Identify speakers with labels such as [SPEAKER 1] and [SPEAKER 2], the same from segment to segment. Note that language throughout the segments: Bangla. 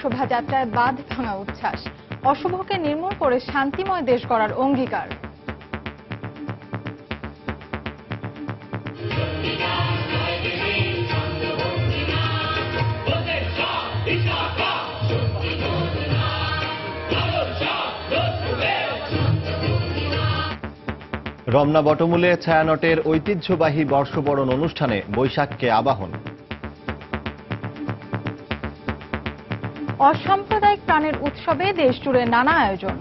[SPEAKER 1] শোভাযাত্রায় বাঁধ ভাঙা উচ্ছ্বাস, অশুভকে নির্মূল করে শান্তিময় দেশ গড়ার অঙ্গীকার।
[SPEAKER 2] রমনা বটমূলে ছায়ানটের ঐতিহ্যবাহী বর্ষবরণ অনুষ্ঠানে বৈশাখকে আবাহন।
[SPEAKER 1] অসাম্প্রদায়িক প্রাণের উৎসবে দেশ জুড়ে নানা আয়োজন।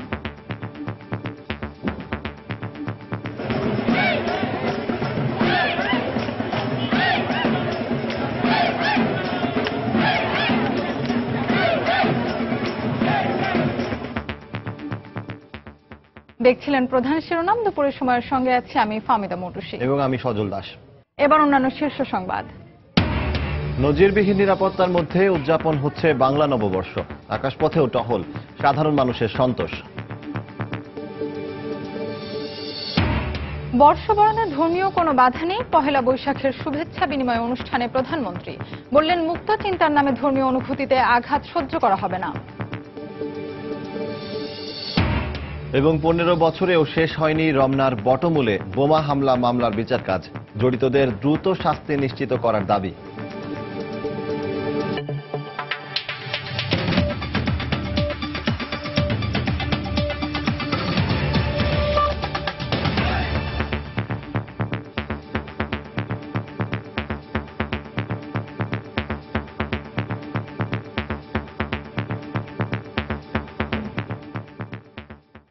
[SPEAKER 1] দেখছিলেন প্রধান শিরোনাম। দুপুরের সময়ের সঙ্গে আছি আমি ফাহমিদা মৌটুসী
[SPEAKER 2] এবং আমি সজল দাস।
[SPEAKER 1] এবার অন্যান্য শীর্ষ সংবাদ।
[SPEAKER 2] নজিরবিহীন নিরাপত্তার মধ্যে উদযাপন হচ্ছে বাংলা নববর্ষ। আকাশপথেও টহল, সাধারণ মানুষের সন্তোষ।
[SPEAKER 1] বর্ষবরণে ধর্মীয় কোনো বাধা নেই। পহেলা বৈশাখের শুভেচ্ছা বিনিময় অনুষ্ঠানে প্রধানমন্ত্রী বললেন, মুক্ত চিন্তার নামে ধর্মীয় অনুভূতিতে আঘাত সহ্য করা হবে না।
[SPEAKER 2] এবং 15 বছরেও শেষ হয়নি রমনার বটমূলে বোমা হামলা মামলার বিচার কাজ। জড়িতদের দ্রুত শাস্তি নিশ্চিত করার দাবি।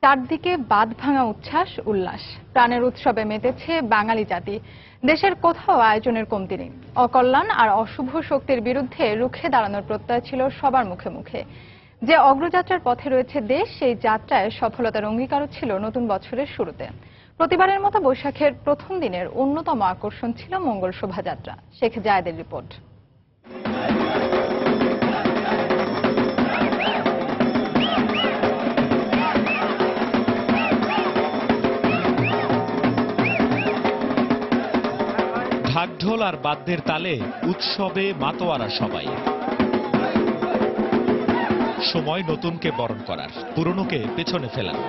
[SPEAKER 1] চারদিকে বাঁধ ভাঙা উচ্ছ্বাস, উল্লাস, প্রাণের উৎসবে মেতেছে বাঙালি জাতি। দেশের কোথাও আয়োজনের কমতি নেই। অকল্যাণ আর অশুভ শক্তির বিরুদ্ধে রুখে দাঁড়ানোর প্রত্যয় ছিল সবার মুখে মুখে। যে অগ্রযাত্রার পথে রয়েছে দেশ, সেই যাত্রায় সফলতার অঙ্গীকারও ছিল নতুন বছরের শুরুতে। প্রতিবারের মতো বৈশাখের প্রথম দিনের অন্যতম আকর্ষণ ছিল মঙ্গল শোভাযাত্রা। শেখ জায়েদের রিপোর্ট।
[SPEAKER 3] ঢাকঢোল আর বাদ্যের তালে উৎসবে মাতোয়ারা সবাই। সময় নতুনকে বরণ করার, পুরনোকে পেছনে ফেলার।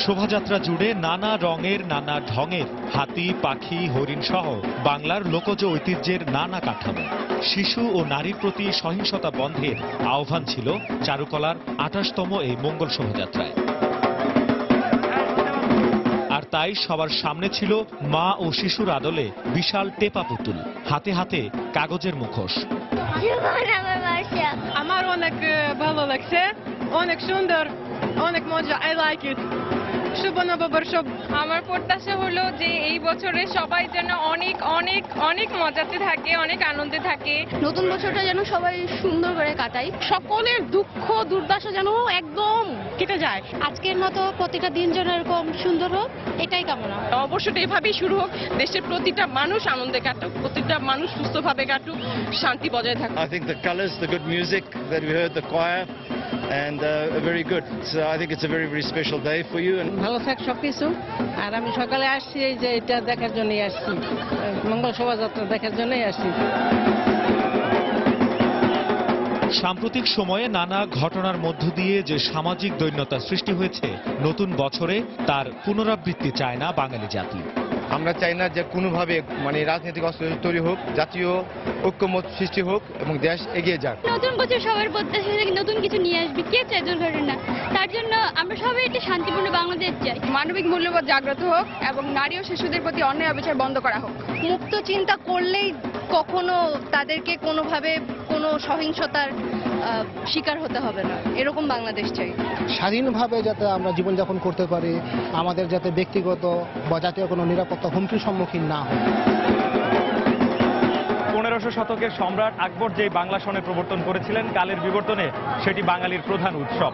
[SPEAKER 3] শোভাযাত্রা জুড়ে নানা রঙের, নানা ঢঙের হাতি, পাখি, হরিণ সহ বাংলার লোকজ ঐতিহ্যের নানা কাঠামো। শিশু ও নারীর প্রতি সহিংসতা বন্ধের আহ্বান ছিল চারুকলার 28তম এই মঙ্গল শোভাযাত্রায়। আর তাই সবার সামনে ছিল মা ও শিশুর আদলে বিশাল টেপা পুতুল, হাতে হাতে কাগজের মুখোশ।
[SPEAKER 4] আমার অনেক ভালো লাগছে, অনেক সুন্দর, অনেক মজা। I like it. শুভ নববর্ষ।
[SPEAKER 5] আমার প্রত্যাশা হলো যে এই বছরে সবাই যেন অনেক অনেক অনেক মজাতে থাকে, অনেক আনন্দে থাকে।
[SPEAKER 6] নতুন বছরটা যেন সবাই সুন্দর করে কাটাই, সকলের দুঃখ দুর্দশা যেন একদম কেটে যায়। আজকের মতো প্রতিটা দিন যেন এরকম সুন্দর হোক, এটাই কামনা।
[SPEAKER 5] অবশ্যই এভাবেই শুরু হোক, দেশের প্রতিটা মানুষ আনন্দে কাটুক, প্রতিটা মানুষ সুস্থভাবে কাটুক, শান্তি বজায় থাকুক।
[SPEAKER 7] I think the colors, the good music that we heard, the choir, and very good. So I think it's a very, very special day for you. And
[SPEAKER 4] ভালো থাক সবকিছু। আর আমি সকালে আসছি এই যে এটা দেখার জন্যই আসছি, মঙ্গল শোভাযাত্রা দেখার জন্যই আসছি।
[SPEAKER 3] সাম্প্রতিক সময়ে নানা ঘটনার মধ্য দিয়ে যে সামাজিক দৈন্যতা সৃষ্টি হয়েছে, নতুন বছরে তার পুনরাবৃত্তি চায় না বাঙালি জাতি।
[SPEAKER 7] আমরা চাই না যে কোনোভাবে রাজনৈতিক অস্থিরতা তৈরি হোক, জাতীয় ঐক্যমত সৃষ্টি হোক এবং দেশ এগিয়ে যাক।
[SPEAKER 6] নতুন বছর সবার প্রত্যাশা নতুন কিছু নিয়ে আসবে, কে চায় দুর্ঘটনা? তার জন্য আমরা সবাই একটা শান্তিপূর্ণ বাংলাদেশ চাই।
[SPEAKER 5] মানবিক মূল্যবোধ জাগ্রত হোক এবং নারী ও শিশুদের প্রতি অন্যায় অবিচার বন্ধ করা হোক।
[SPEAKER 6] মুক্ত চিন্তা করলেই কখনো তাদেরকে কোনোভাবে কোনো সহিংসতার শিকার হতে হবে না, এরকম বাংলাদেশ চাই।
[SPEAKER 8] স্বাধীনভাবে যাতে আমরা জীবনযাপন করতে পারি, আমাদের যাতে ব্যক্তিগত বা জাতীয় কোনো নিরাপত্তা হুমকির সম্মুখীন না হয়।
[SPEAKER 9] 1500 শতকের সম্রাট আকবর যেই বাংলা সনের প্রবর্তন করেছিলেন, কালের বিবর্তনে সেটি বাঙালির প্রধান উৎসব।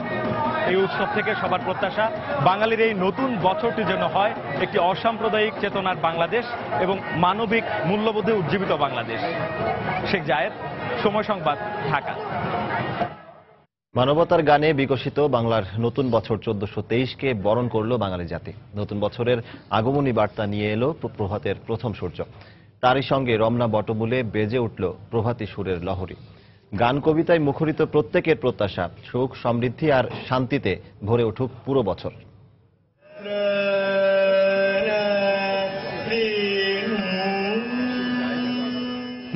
[SPEAKER 9] এই উৎসব থেকে সবার প্রত্যাশা বাঙালির এই নতুন বছরটি যেন হয় একটি অসাম্প্রদায়িক চেতনার বাংলাদেশ এবং মানবিক মূল্যবোধে উজ্জীবিত বাংলাদেশ। শেখ জায়েদ, সময় সংবাদ, ঢাকা।
[SPEAKER 2] মানবতার গানে বিকশিত বাংলার নতুন বছর 1423কে বরণ করল বাঙালি জাতি। নতুন বছরের আগমনী বার্তা নিয়ে এলো প্রভাতের প্রথম সূর্য। তারই সঙ্গে রমনা বটমূলে বেজে উঠল প্রভাতী সুরের লহরী। গান কবিতায় মুখরিত প্রত্যেকের প্রত্যাশা সুখ সমৃদ্ধি আর শান্তিতে ভরে উঠুক পুরো বছর।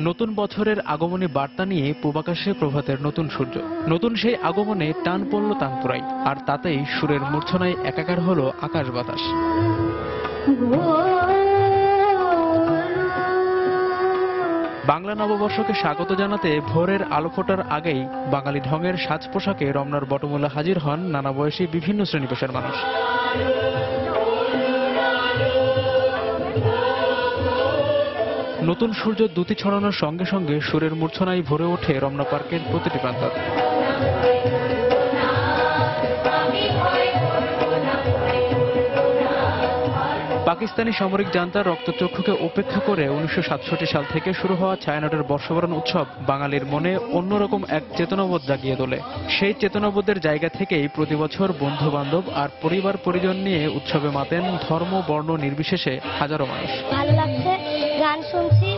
[SPEAKER 10] নতুন বছরের আগমনী বার্তা নিয়ে পূবাকাশে প্রভাতের নতুন সূর্য, নতুন সেই আগমনে টান পড়ল তানপুরাই, আর তাতেই সুরের মূর্ছনায় একাকার হলো আকাশ বাতাস। বাংলা নববর্ষকে স্বাগত জানাতে ভোরের আলো ফোটার আগেই বাঙালি ঢঙের সাজ পোশাকে রমনার বটমূলে হাজির হন নানা বয়সী বিভিন্ন শ্রেণী পেশার মানুষ। নতুন সূর্য দ্যুতি ছড়ানোর সঙ্গে সঙ্গে সুরের মূর্ছনায় ভরে ওঠে রমনা পার্কের প্রতিটি প্রান্তর। পাকিস্তানি সামরিক জান্তার রক্তচক্ষুকে উপেক্ষা করে 1967 সাল থেকে শুরু হওয়া ছায়ানটের বর্ষবরণ উৎসব বাঙালির মনে অন্যরকম এক চেতনাবোধ জাগিয়ে তোলে। সেই চেতনাবোধের জায়গা থেকেই প্রতি বছর বন্ধু বান্ধব আর পরিবার পরিজন নিয়ে উৎসবে মাতেন ধর্ম বর্ণ নির্বিশেষে হাজারো মানুষ।
[SPEAKER 11] ভালো লাগছে, গান শুনছি,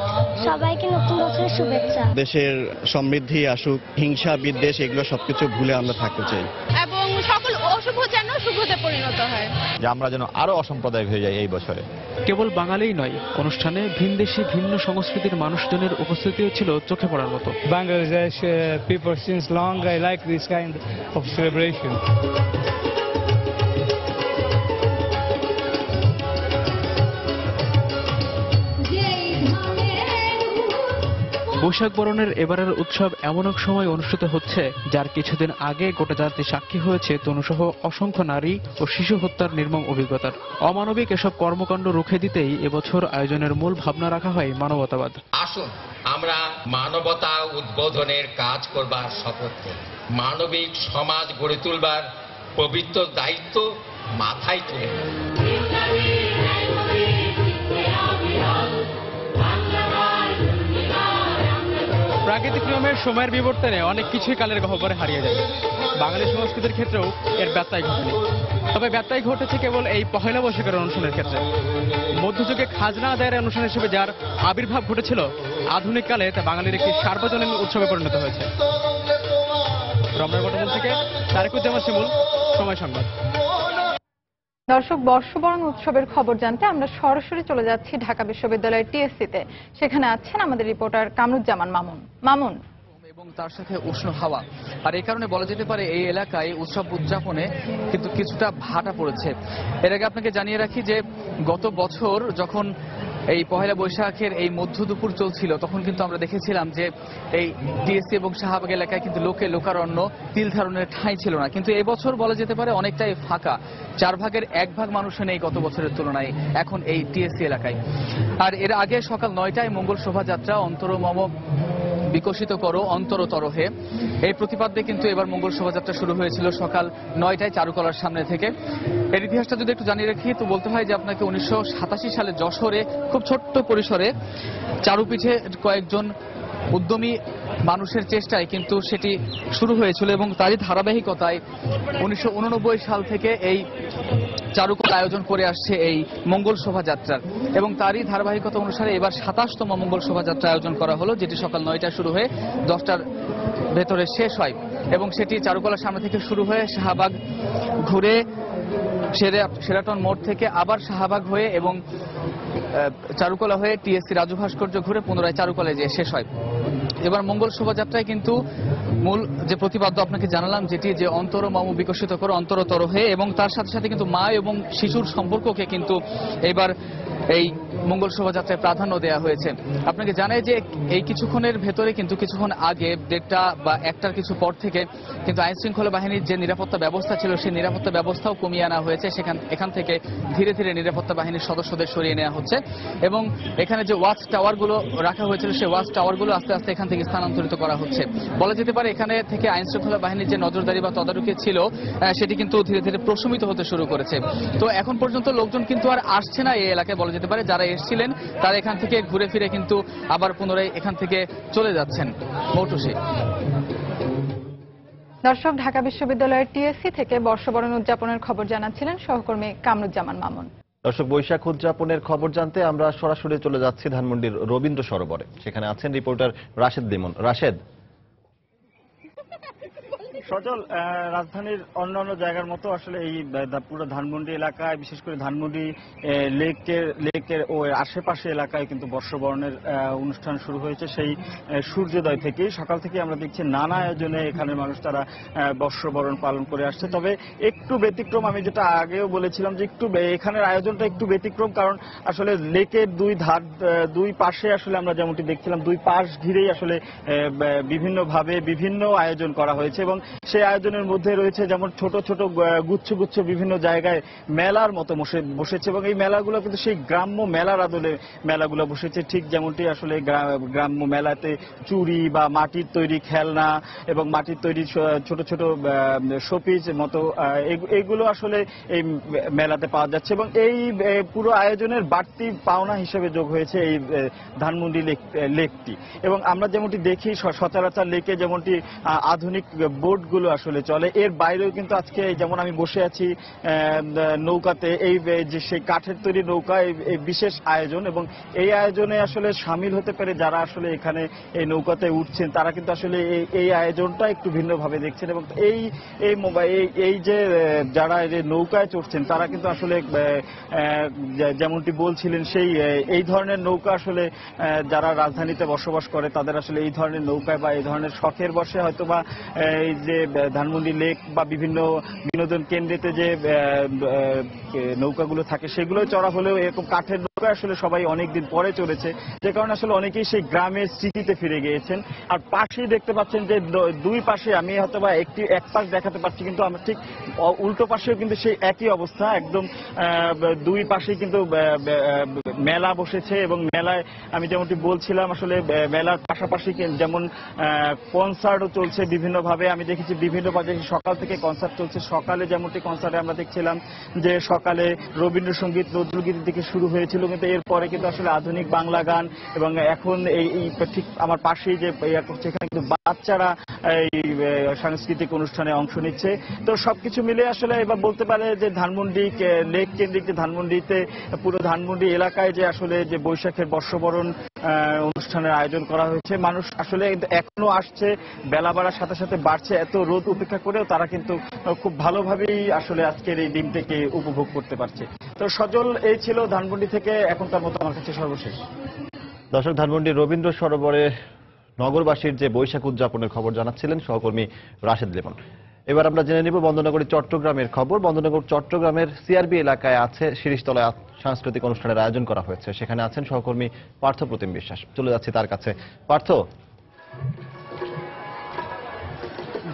[SPEAKER 11] সবাইকে নতুন বছরের শুভেচ্ছা।
[SPEAKER 12] দেশের সমৃদ্ধি আসুক, হিংসা বিদ্বেষ এগুলো সবকিছু ভুলে আমরা থাকতে চাই
[SPEAKER 6] এবং সকল অশুভ যেন শুভতে পরিণত হয়,
[SPEAKER 13] যে আমরা যেন আরো অসাম্প্রদায়িক হয়ে যাই এই বছরে।
[SPEAKER 10] কেবল বাঙালিই নয়, অনুষ্ঠানে ভিনদেশি ভিন্ন সংস্কৃতির মানুষজনের উপস্থিতিও ছিল চোখে পড়ার মতো।
[SPEAKER 14] Bangladesh people since long I like this kind of celebration.
[SPEAKER 10] Boishakh বরণের এবারের উৎসব এমন এক সময় অনুষ্ঠিত হচ্ছে যার কিছুদিন আগে গোটা জাতি সাক্ষী হয়েছে তনুসহ অসংখ্য নারী ও শিশু হত্যার নির্মম অভিজ্ঞতার। অমানবিক এসব কর্মকাণ্ড রুখে দিতেই এবছর আয়োজনের মূল ভাবনা রাখা হয় মানবতাবাদ।
[SPEAKER 15] আসুন আমরা মানবতা উদ্বোধনের কাজ করবার শপথ করি, মানবিক সমাজ গড়ে তুলবার পবিত্র দায়িত্ব মাথায় তুলে।
[SPEAKER 10] প্রাকৃতিক নিয়মের সময়ের বিবর্তনে অনেক কিছুই কালের গহ্বরে হারিয়ে যায়। বাঙালি সংস্কৃতির ক্ষেত্রেও এর ব্যত্যয় ঘটেনি, তবে ব্যত্যয় ঘটেছে কেবল এই পহেলা বৈশাখের অনুষ্ঠানের ক্ষেত্রে। মধ্যযুগে খাজনা আদায়ের অনুষ্ঠান হিসেবে যার আবির্ভাব ঘটেছিল, আধুনিক কালে তা বাঙালির একটি সার্বজনীন উৎসবে পরিণত হয়েছে। রমনার বটমূল থেকে তারেকুজ্জামান শিমুল, সময় সংবাদ।
[SPEAKER 1] দর্শক, বর্ষবরণ উৎসবের খবর জানতে আমরা সরাসরি চলে যাচ্ছি ঢাকা বিশ্ববিদ্যালয়ের টিএসসিতে। সেখানে আছেন আমাদের রিপোর্টার কামরুজ্জামান মামুন। মামুন,
[SPEAKER 16] এবং তার সাথে উষ্ণ হাওয়া, আর এই কারণে বলা যেতে পারে এই এলাকায় উৎসব উদযাপনে কিন্তু কিছুটা ভাটা পড়েছে। এর আগে আপনাকে জানিয়ে রাখি যে গত বছর যখন এই পহেলা বৈশাখের এই মধ্য দুপুর চলছিল, তখন কিন্তু আমরা দেখেছিলাম যে এই টিএসসি এবং শাহবাগ এলাকায় কিন্তু লোকে লোকারণ্য, তিল ধারণের ঠাঁই ছিল না। কিন্তু এবছর বলা যেতে পারে অনেকটাই ফাঁকা, 4 ভাগের 1 ভাগ মানুষ নেই গত বছরের তুলনায় এখন এই টিএসসি এলাকায়। আর এর আগে সকাল 9টায় মঙ্গল শোভাযাত্রা অন্তরমম বিকশিত করো অন্তরতর হে, এই প্রতিপাদ্যে কিন্তু এবার মঙ্গল শোভাযাত্রা শুরু হয়েছিল সকাল 9টায় চারুকলার সামনে থেকে। এর ইতিহাসটা যদি একটু জানিয়ে রাখি তো বলতে হয় যে আপনাকে 1987 সালে যশোরে খুব ছোট্ট পরিসরে চারুপীঠে কয়েকজন উদ্যমী মানুষের চেষ্টায় কিন্তু সেটি শুরু হয়েছিল, এবং তারই ধারাবাহিকতায় 1989 সাল থেকে এই চারুকলা আয়োজন করে আসছে এই মঙ্গল শোভাযাত্রার, এবং তারই ধারাবাহিকতা অনুসারে এবার 27তম মঙ্গল শোভাযাত্রা আয়োজন করা হলো, যেটি সকাল 9টায় শুরু হয়ে 10টার ভেতরে শেষ হয়। এবং সেটি চারুকলার সামনে থেকে শুরু হয়ে শাহবাগ ঘুরে শেরাটন মোড় থেকে আবার শাহবাগ হয়ে এবং চারুকলা হয়ে টিএসসি রাজু ভাস্কর্য ঘুরে পুনরায় চারুকলায় যেয়ে শেষ হয়। এবার মঙ্গল শোভাযাত্রায় কিন্তু মূল যে প্রতিপাদ্য আপনাকে জানালাম, যেটি যে অন্তরমম বিকশিত করে অন্তরতর হয়ে, এবং তার সাথে সাথে কিন্তু মা এবং শিশুর সম্পর্ককে কিন্তু এবার এই মঙ্গল শোভাযাত্রায় প্রাধান্য দেওয়া হয়েছে। আপনাকে জানাই যে এই কিছুক্ষণের ভেতরে কিন্তু কিছুক্ষণ আগে 1টা বা 1টার কিছু পর থেকে কিন্তু আইন শৃঙ্খলা বাহিনীর যে নিরাপত্তা ব্যবস্থা ছিল সেই নিরাপত্তা ব্যবস্থাও কমিয়ে আনা হয়েছে। এখান থেকে ধীরে ধীরে নিরাপত্তা বাহিনীর সদস্যদের সরিয়ে নেওয়া হচ্ছে, এবং এখানে যে ওয়াচ টাওয়ারগুলো রাখা হয়েছিল সেই ওয়াচ টাওয়ারগুলো আস্তে আস্তে এখান থেকে স্থানান্তরিত করা হচ্ছে। বলা যেতে পারে এখানে থেকে আইন শৃঙ্খলা বাহিনীর যে নজরদারি বা তদারকি ছিল সেটি কিন্তু ধীরে ধীরে প্রশমিত হতে শুরু করেছে। তো এখন পর্যন্ত লোকজন কিন্তু আর আসছে না এই এলাকায়, বলা যেতে পারে যারা এসেছিলেন তারা এখান থেকে ঘুরে ফিরে কিন্তু আবার পুনরায় এখান থেকে চলে যাচ্ছেন। মৌটুসি।
[SPEAKER 1] দর্শক, ঢাকা বিশ্ববিদ্যালয়ের টিএসসি থেকে বর্ষবরণ উদযাপনের খবর জানাচ্ছিলেন সহকর্মী কামরুজ্জামান মামুন।
[SPEAKER 2] দর্শক, বৈশাখ উদযাপনের খবর জানতে আমরা সরাসরি চলে যাচ্ছি ধানমন্ডির রবীন্দ্র সরোবরে। সেখানে আছেন রিপোর্টার রাশেদ লিমন। রাশেদ,
[SPEAKER 9] সজল, রাজধানীর অন্যান্য জায়গার মতো আসলে এই পুরো ধানমন্ডি এলাকায়, বিশেষ করে ধানমন্ডি লেকের ও আশেপাশে এলাকায় কিন্তু বর্ষবরণের অনুষ্ঠান শুরু হয়েছে সেই সূর্যোদয় থেকেই। সকাল থেকে আমরা দেখছি নানা আয়োজনে এখানের মানুষ তারা বর্ষবরণ পালন করে আসছে। তবে একটু ব্যতিক্রম, আমি যেটা আগেও বলেছিলাম যে একটু এখানের আয়োজনটা একটু ব্যতিক্রম, কারণ আসলে লেকের দুই পাশে আসলে আমরা যেমনটি দেখছিলাম দুই পাশ ঘিরেই আসলে বিভিন্নভাবে বিভিন্ন আয়োজন করা হয়েছে এবং সেই আয়োজনের মধ্যে রয়েছে যেমন ছোট ছোট গুচ্ছ গুচ্ছ বিভিন্ন জায়গায় মেলার মতো বসেছে এবং এই মেলাগুলো কিন্তু সেই গ্রাম্য মেলার আদলে মেলাগুলো বসেছে, ঠিক যেমনটি আসলে গ্রাম্য মেলাতে চুড়ি বা মাটির তৈরি খেলনা এবং মাটির তৈরি ছোট ছোট শোপিস মতো এগুলো আসলে এই মেলাতে পাওয়া যাচ্ছে এবং এই পুরো আয়োজনের বাড়তি পাওনা হিসেবে যোগ হয়েছে এই ধানমন্ডি লেকটি। এবং আমরা যেমনটি দেখি সচরাচর লেকে যেমনটি আধুনিক বোটগুলো আসলে চলে, এর বাইরেও কিন্তু আজকে যেমন আমি বসে আছি নৌকাতে, এই যে সেই কাঠের তৈরি নৌকা, এই বিশেষ আয়োজন এবং এই আয়োজনে আসলে সামিল হতে পেরে যারা আসলে এখানে এই নৌকাতে উঠছেন তারা কিন্তু আসলে এই আয়োজনটা একটু ভিন্নভাবে দেখছেন এবং এই যে যারা নৌকায় চড়ছেন তারা কিন্তু আসলে যেমনটি বলছিলেন এই ধরনের নৌকা আসলে যারা রাজধানীতে বসবাস করে তাদের আসলে এই ধরনের নৌকায় বা এই ধরনের শখের বসে হয়তো বা এই যে ধানমন্ডি লেক বা বিভিন্ন বিনোদন কেন্দ্রেতে যে নৌকাগুলো থাকে সেগুলো চড়া হলেও এরকম কাঠের নৌকা আসলে সবাই অনেকদিন পরে চলেছে, যে কারণে আসলে অনেকেই সেই গ্রামের স্মৃতিতে ফিরে গিয়েছেন। আর পাশেই দেখতে পাচ্ছেন যে দুই পাশে আমি হয়তো বা এক পাশ দেখাতে পারছি, কিন্তু আমার ঠিক উল্টো পাশেও কিন্তু সেই একই অবস্থা, একদম দুই পাশেই কিন্তু মেলা বসেছে এবং মেলায় আমি যেমনটি বলছিলাম আসলে মেলার পাশাপাশি যেমন কনসার্টও চলছে বিভিন্নভাবে। আমি দেখেছি বিভিন্ন বাজে সকাল থেকে কনসার্ট চলছে। সকালে যেমনটি কনসার্টে আমরা দেখছিলাম যে সকালে রবীন্দ্রসঙ্গীত নজরুলগীতির দিকে শুরু হয়েছিল, কিন্তু এরপরে কিন্তু আসলে আধুনিক বাংলা গান এবং এখন এই ঠিক আমার পাশেই যে করছে এখানে কিন্তু বাচ্চারা এই সাংস্কৃতিক অনুষ্ঠানে অংশ নিচ্ছে। তো সবকিছু মিলে আসলে এবার বলতে পারে যে ধানমন্ডি লেক কেন্দ্রিক যে ধানমন্ডিতে পুরো ধানমন্ডি এলাকায় যে আসলে যে বৈশাখের বর্ষবরণ অনুষ্ঠানের আয়োজন করা হয়েছে, মানুষ আসলে এখনো আসছে, বেলা বাড়ার সাথে সাথে বাড়ছে, এত রোদ উপেক্ষা করেও তারা কিন্তু খুব ভালোভাবেই আসলে আজকের এই দিনটাকে উপভোগ করতে পারছে। তো সজল, এই ছিল ধানমন্ডি থেকে এখনকার মতো আমার কাছে সর্বশেষ।
[SPEAKER 2] দর্শক, ধানমন্ডির রবীন্দ্র সরোবরে নগরবাসীর যে বৈশাখ উদযাপনের খবর জানাচ্ছিলেন সহকর্মী রাশেদ লিমন। এবার আমরা জেনে নিব বন্দনগরী চট্টগ্রামের খবর। বন্দনগর চট্টগ্রামের সিআরবি এলাকায় আছে শিরিষতলায় সাংস্কৃতিক অনুষ্ঠানের আয়োজন করা হয়েছে, সেখানে আছেন সহকর্মী পার্থ প্রতিম বিশ্বাস। চলে যাচ্ছি তার কাছে। পার্থ,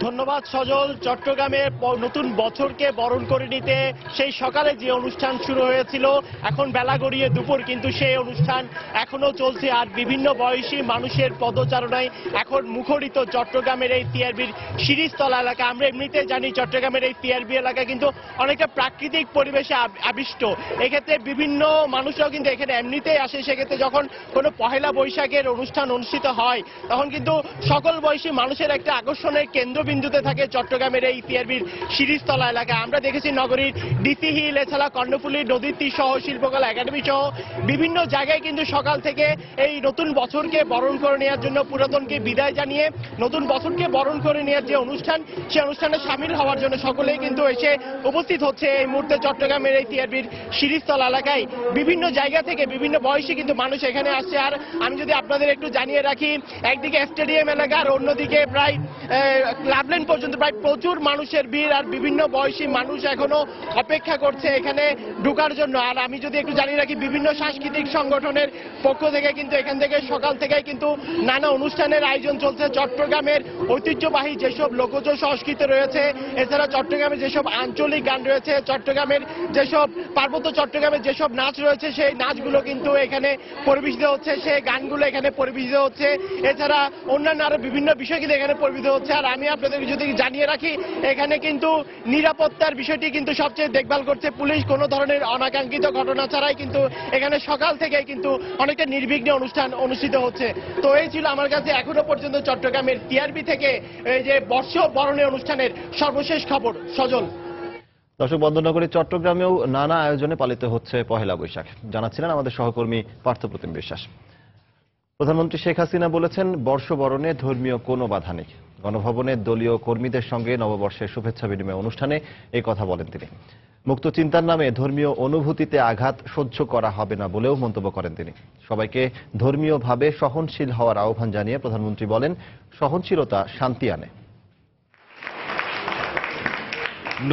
[SPEAKER 17] ধন্যবাদ সজল। চট্টগ্রামে নতুন বছরকে বরণ করে নিতে সেই সকালে যে অনুষ্ঠান শুরু হয়েছিল, এখন বেলা গড়িয়ে দুপুর, কিন্তু সেই অনুষ্ঠান এখনো চলছে। আর বিভিন্ন বয়সী মানুষের পদচারণায় এখন মুখরিত চট্টগ্রামের এই সিআরবির শিরিষতলা এলাকা। আমরা এমনিতে জানি চট্টগ্রামের এই সিআরবি এলাকা কিন্তু অনেকটা প্রাকৃতিক পরিবেশে আবিষ্ট। এক্ষেত্রে বিভিন্ন মানুষরাও কিন্তু এখানে এমনিতেই আসে। সেক্ষেত্রে যখন কোনো পহেলা বৈশাখের অনুষ্ঠান অনুষ্ঠিত হয় তখন কিন্তু সকল বয়সী মানুষের একটা আকর্ষণের কেন্দ্রবিন্দুতে থাকে চট্টগ্রামের এই সিআরবির শিরিষতলা এলাকা। আমরা দেখেছি নগরীর ডিসি হিল, এছাড়া কর্ণফুলী নদীর তীর সহ শিল্পকলা একাডেমি সহ বিভিন্ন জায়গায় কিন্তু সকাল থেকে এই নতুন বছরকে বরণ করে নেওয়ার জন্য, পুরাতনকে বিদায় জানিয়ে নতুন বছরকে বরণ করে নেওয়ার যে অনুষ্ঠান, সেই অনুষ্ঠানে সামিল হওয়ার জন্য সকলেই কিন্তু এসে উপস্থিত হচ্ছে এই মুহূর্তে চট্টগ্রামের এই সিআরবির শিরিষতলা এলাকায়। বিভিন্ন জায়গা থেকে বিভিন্ন বয়সী কিন্তু মানুষ এখানে আসছে। আর আমি যদি আপনাদের একটু জানিয়ে রাখি, একদিকে স্টেডিয়াম এলাকা আর অন্যদিকে প্রায় ক্লাবল্যান্ড পর্যন্ত প্রায় প্রচুর মানুষের ভিড়, আর বিভিন্ন বয়সী মানুষ এখনো অপেক্ষা করছে এখানে ঢোকার জন্য। আর আমি যদি একটু জানিয়ে রাখি, বিভিন্ন সাংস্কৃতিক সংগঠনের পক্ষ থেকে কিন্তু এখান থেকে সকাল থেকে কিন্তু নানা অনুষ্ঠানের আয়োজন চলছে। চট্টগ্রামের ঐতিহ্যবাহী যেসব লোকজ সংস্কৃতি রয়েছে, এছাড়া চট্টগ্রামের যেসব আঞ্চলিক গান রয়েছে, চট্টগ্রামের যেসব পার্বত্য চট্টগ্রামের যেসব নাচ রয়েছে, সেই নাচগুলো কিন্তু এখানে পরিবেশিত হচ্ছে, সেই গানগুলো এখানে পরিবেশিত হচ্ছে। এছাড়া অন্যান্য আরো বিভিন্ন বিষয় কিন্তু এখানে পরিবেশিত হচ্ছে। আর আমি আপনাদের যদি জানিয়ে রাখি, এখানে কিন্তু নিরাপত্তার বিষয়টি কিন্তু সবচেয়ে দেখভাল করছে পুলিশ। কোনো ধরনের অনাকাঙ্ক্ষিত ঘটনা ছাড়াই কিন্তু এখানে সকাল থেকে কিন্তু অনেকটা নির্বিঘ্নে অনুষ্ঠান অনুষ্ঠিত হচ্ছে। তো এই ছিল আমার কাছে এখনো পর্যন্ত চট্টগ্রামের সিআরবি থেকে এই যে বর্ষ বরণের অনুষ্ঠানের সর্বশেষ খবর। সজল।
[SPEAKER 2] দর্শক, বন্দনগরী চট্টগ্রামেও নানা আয়োজনে পালিত হচ্ছে পহেলা বৈশাখ, জানাচ্ছিলেন আমাদের সহকর্মী পার্থ প্রতিম বিশ্বাস। প্রধানমন্ত্রী শেখ হাসিনা বলেছেন, বর্ষবরণে ধর্মীয় কোনো বাধা নেই। গণভবনে দলীয় কর্মীদের সঙ্গে নববর্ষের শুভেচ্ছা বিনিময় অনুষ্ঠানে এই কথা বলেন তিনি। মুক্ত চিন্তার নামে ধর্মীয় অনুভূতিতে আঘাত সহ্য করা হবে না বলেও মন্তব্য করেন তিনি। সবাইকে ধর্মীয়ভাবে সহনশীল হওয়ার আহ্বান জানিয়ে প্রধানমন্ত্রী বলেন, সহনশীলতা শান্তি আনে।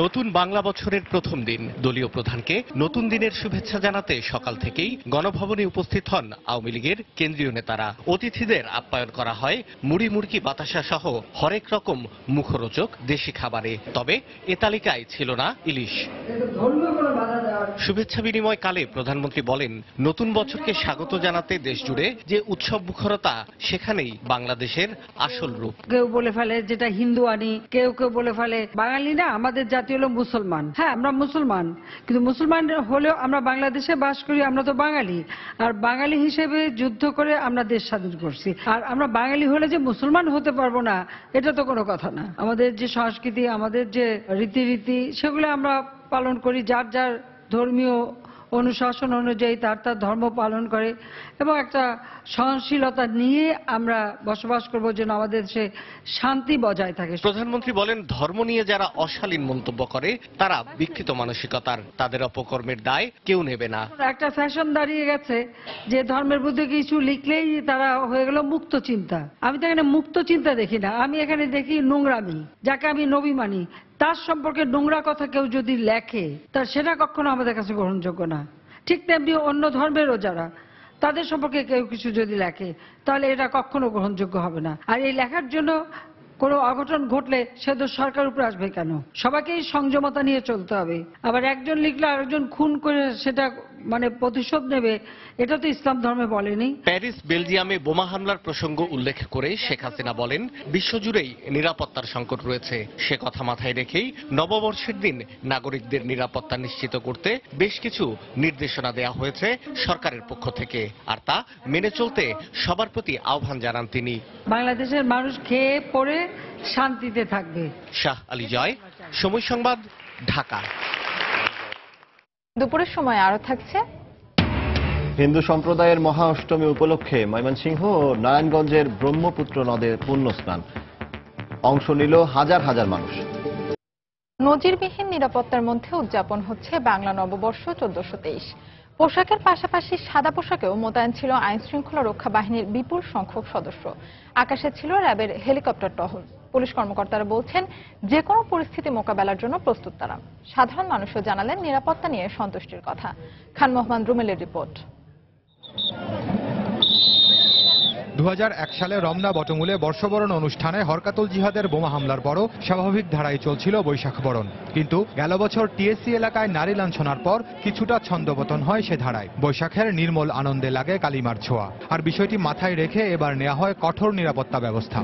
[SPEAKER 18] নতুন বাংলা বছরের প্রথম দিন দলীয় প্রধানকে নতুন দিনের শুভেচ্ছা জানাতে সকাল থেকেই গণভবনে উপস্থিত হন আওয়ামী লীগের কেন্দ্রীয় নেতারা। অতিথিদের আপ্যায়ন করা হয় মুড়ি মুড়কি বাতাসা সহ হরেক রকম মুখরোচক দেশি খাবারে। তবে এ তালিকায় ছিল না ইলিশ। শুভেচ্ছা বিনিময় কালে প্রধানমন্ত্রী বলেন, নতুন বছরকে স্বাগত জানাতে দেশ জুড়ে যে উৎসব মুখরতা, সেখানেই বাংলাদেশের আসল রূপ।
[SPEAKER 19] কেউ বলে ফেলে যেটা হিন্দু আনি, কেউ কেউ বলে ফেলে বাঙালি না, আমাদের জাতি হলো মুসলমান। হ্যাঁ, আমরা মুসলমান, কিন্তু মুসলমান হলেও আমরা বাংলাদেশে বাস করি, আমরা তো বাঙালি। আর বাঙালি হিসেবে যুদ্ধ করে আমরা দেশ স্বাধীন করছি। আর আমরা বাঙালি হলে যে মুসলমান হতে পারবো না, এটা তো কোনো কথা না। আমাদের যে সংস্কৃতি, আমাদের যে রীতিনীতি, সেগুলো আমরা পালন করি। যার যার ধর্মীয় অনুশাসন অনুযায়ী তার তার ধর্ম পালন করে এবং একটা সহনশীলতা নিয়ে আমরা বসবাস করব, যেন আমাদের দেশে শান্তি বজায় থাকে।
[SPEAKER 18] প্রধানমন্ত্রী বলেন, ধর্ম নিয়ে যারা অশালীন মন্তব্য করে তারা বিকৃত মানসিকতার, তাদের অপকর্মের দায় কেউ নেবে না।
[SPEAKER 19] একটা ফ্যাশন দাঁড়িয়ে গেছে যে ধর্মের মধ্যে কিছু লিখলেই তারা হয়ে গেল মুক্ত চিন্তা। আমি তো এখানে মুক্ত চিন্তা দেখি না, আমি এখানে দেখি নোংরামি। যাকে আমি নবী মানি, তার সম্পর্কে নোংরা কথা কেউ যদি লেখে, তার সেটা কখনো আমাদের কাছে গ্রহণযোগ্য না। ঠিক তেমনি অন্য ধর্মেরও যারা, তাদের সম্পর্কে কেউ কিছু যদি লেখে, তাহলে এটা কখনো গ্রহণযোগ্য হবে না। আর এই লেখার জন্য কোনো অঘটন ঘটলে সে তো সরকার উপরে আসবে কেন? সবাইকেই সংযমতা নিয়ে চলতে হবে। আবার একজন লিখলে আরেকজন খুন করে সেটা প্রতিশোধ নেবে, এটা তো ইসলাম ধর্মে বলেনি।
[SPEAKER 18] প্যারিস বেলজিয়ামে বোমা হামলার প্রসঙ্গ উল্লেখ করে শেখ হাসিনা বলেন, বিশ্বজুড়েই নিরাপত্তার সংকট রয়েছে। সে কথা মাথায় রেখেই নববর্ষের দিন নাগরিকদের নিরাপত্তা নিশ্চিত করতে বেশ কিছু নির্দেশনা দেওয়া হয়েছে সরকারের পক্ষ থেকে, আর তা মেনে চলতে সবার প্রতি আহ্বান জানান তিনি।
[SPEAKER 19] বাংলাদেশের মানুষ খেয়ে পড়ে শান্তিতে থাকবে।
[SPEAKER 18] শাহ আলী জয়, সময় সংবাদ, ঢাকা।
[SPEAKER 1] দুপুরের সময় আরো থাকছে
[SPEAKER 2] হিন্দু সম্প্রদায়ের মহা অষ্টমী উপলক্ষে ময়মনসিংহ ও নারায়ণগঞ্জের ব্রহ্মপুত্র নদে পুণ্য স্নান। অংশ নিল হাজার হাজার মানুষ।
[SPEAKER 1] নজিরবিহীন নিরাপত্তার মধ্যে উদযাপন হচ্ছে বাংলা নববর্ষ 1423। পোশাকের পাশাপাশি সাদা পোশাকেও মোতায়েন ছিল আইন শৃঙ্খলা রক্ষা বাহিনীর বিপুল সংখ্যক সদস্য। আকাশে ছিল র্যাবের হেলিকপ্টার টহল। পুলিশ কর্মকর্তারা বলছেন, যে কোনো পরিস্থিতি মোকাবেলার জন্য প্রস্তুত তারা। সাধারণ মানুষও জানালেন নিরাপত্তা নিয়ে সন্তুষ্টির কথা। খান মোহাম্মদ রুমেলের রিপোর্ট।
[SPEAKER 20] 2001 সালে রমনা বটমূলে বর্ষবরণ অনুষ্ঠানে হরকাতুল জিহাদের বোমা হামলার পরও স্বাভাবিক ধারায় চলছিল বৈশাখ বরণ। কিন্তু গেল বছর টিএসসি এলাকায় নারী লাঞ্ছনার পর কিছুটা ছন্দপতন হয় সে ধারায়। বৈশাখের নির্মল আনন্দে লাগে কালিমার ছোঁয়া। আর বিষয়টি মাথায় রেখে এবার নেওয়া হয় কঠোর নিরাপত্তা ব্যবস্থা।